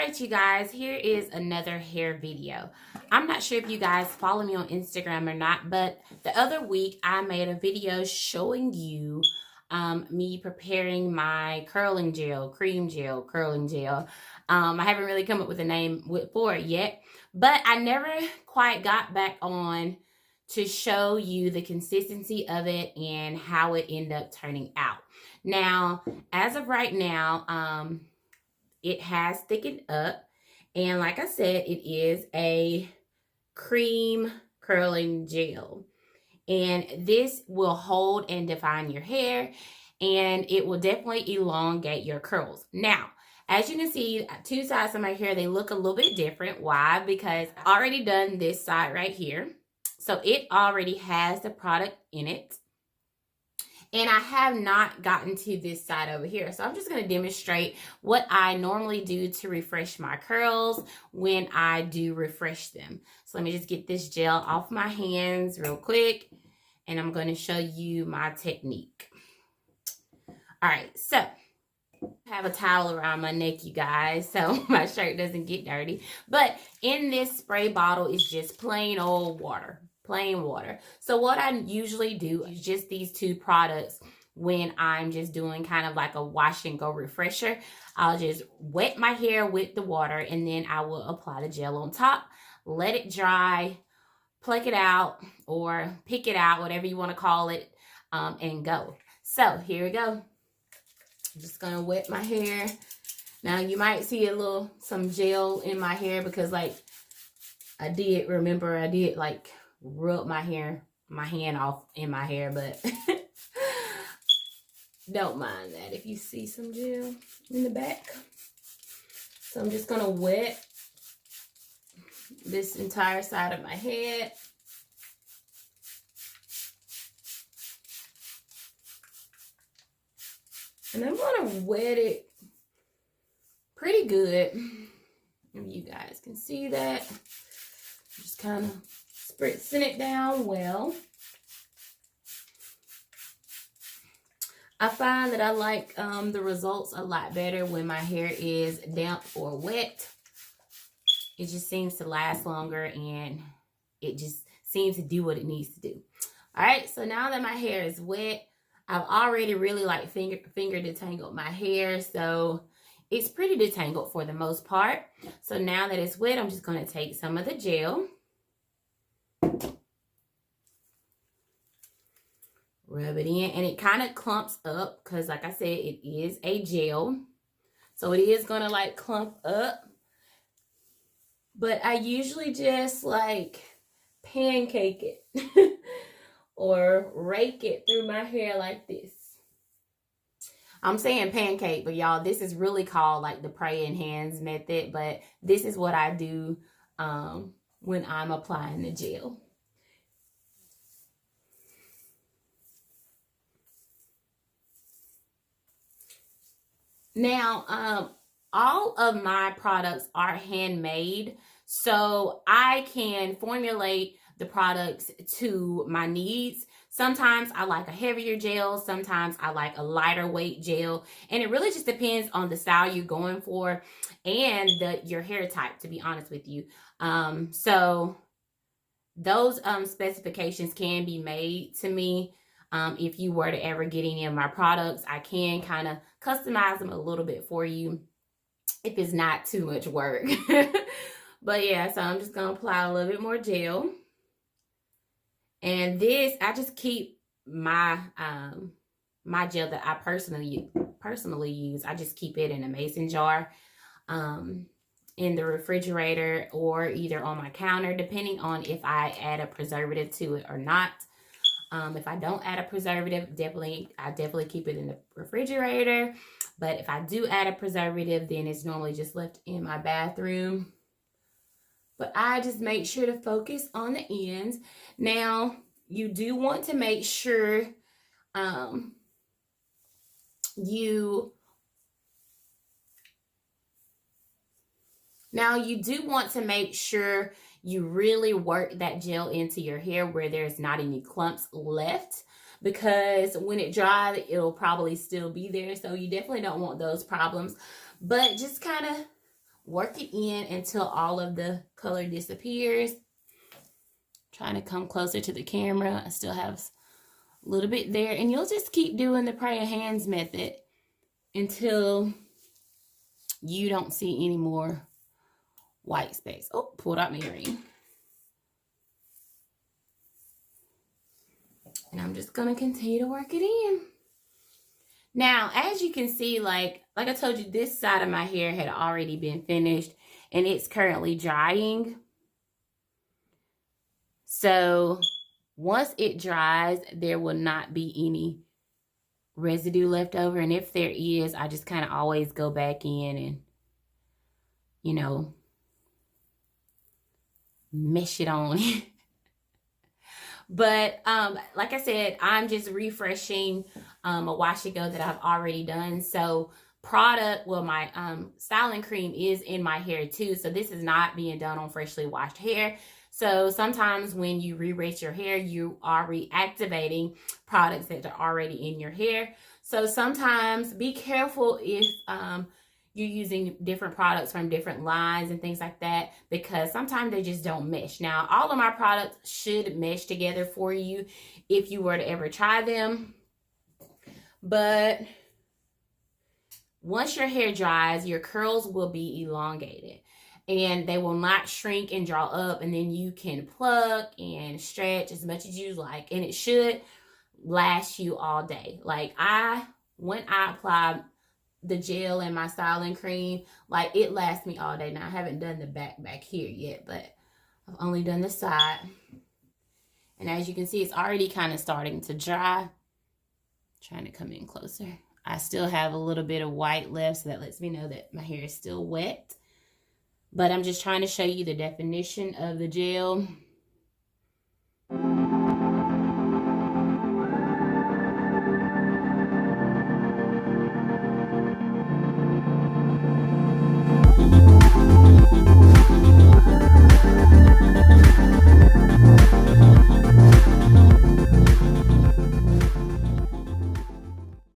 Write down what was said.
Alright, you guys, here is another hair video. I'm not sure if you guys follow me on Instagram or not, but the other week I made a video showing you me preparing my curling gel, cream gel, curling gel. I haven't really come up with a name for it yet, but I never quite got back on to show you the consistency of it and how it ended up turning out. Now, as of right now, it has thickened up. And like I said, it is a cream curling gel. And this will hold and define your hair. And it will definitely elongate your curls. Now, as you can see, two sides of my hair, they look a little bit different. Why? Because I've already done this side right here. So it already has the product in it. And I have not gotten to this side over here. So I'm just going to demonstrate what I normally do to refresh my curls when I do refresh them. So let me just get this gel off my hands real quick. And I'm going to show you my technique. All right, so I have a towel around my neck, you guys, so my shirt doesn't get dirty. But in this spray bottle is just plain old water. Plain water. So what I usually do is just these two products when I'm just doing kind of like a wash and go refresher. I'll just wet my hair with the water and then I will apply the gel on top, let it dry, pluck it out or pick it out, whatever you want to call it, and go. So here we go. I'm just going to wet my hair. Now you might see some gel in my hair because like I did like rub my hand off in my hair, but don't mind that if you see some gel in the back. So I'm just going to wet this entire side of my head. And I'm going to wet it pretty good. If you guys can see that. Just kind of spritzing it down well. I find that I like the results a lot better when my hair is damp or wet. It just seems to last longer and it just seems to do what it needs to do. All right, so now that my hair is wet, I've already really like finger detangled my hair, so it's pretty detangled for the most part. So now that it's wet, I'm just going to take some of the gel. Rub it in, and it kind of clumps up because like I said, it is a gel. So it is going to like clump up. But I usually just like pancake it or rake it through my hair like this. I'm saying pancake, but y'all, this is really called like the praying hands method. But this is what I do when I'm applying the gel. Now, all of my products are handmade, so I can formulate the products to my needs. Sometimes I like a heavier gel, sometimes I like a lighter weight gel, and it really just depends on the style you're going for and your hair type, to be honest with you. So those specifications can be made to me. If you were to ever get any of my products, I can kind of customize them a little bit for you if it's not too much work. But yeah, so I'm just going to apply a little bit more gel. And this, I just keep my my gel that I personally use. I just keep it in a mason jar in the refrigerator or either on my counter, depending on if I add a preservative to it or not. If I don't add a preservative, I definitely keep it in the refrigerator. But if I do add a preservative, then it's normally just left in my bathroom. But I just make sure to focus on the ends. Now, you do want to make sure you really work that gel into your hair where there's not any clumps left, because when it dries, it'll probably still be there. So you definitely don't want those problems. But just kind of work it in until all of the color disappears. Trying to come closer to the camera. I still have a little bit there. And you'll just keep doing the praying hands method until you don't see any more white space. Oh, pulled out my earring. And I'm just going to continue to work it in. Now, as you can see, like I told you, this side of my hair had already been finished and it's currently drying. So once it dries, there will not be any residue left over. And if there is, I just kind of always go back in and, you know, mesh it on. But like I said, I'm just refreshing a wash and go that I've already done. So product, well, my styling cream is in my hair too. So this is not being done on freshly washed hair. So sometimes when you re-rinse your hair, you are reactivating products that are already in your hair. So sometimes be careful if you're using different products from different lines and things like that, because sometimes they just don't mesh. Now, all of my products should mesh together for you if you were to ever try them. But once your hair dries, your curls will be elongated and they will not shrink and draw up, and then you can pluck and stretch as much as you like, and it should last you all day. Like when I apply the gel and my styling cream, like it lasts me all day. Now I haven't done the back here yet, but I've only done the side. And as you can see, it's already kind of starting to dry. Trying to come in closer. I still have a little bit of white left, so that lets me know that my hair is still wet. But I'm just trying to show you the definition of the gel.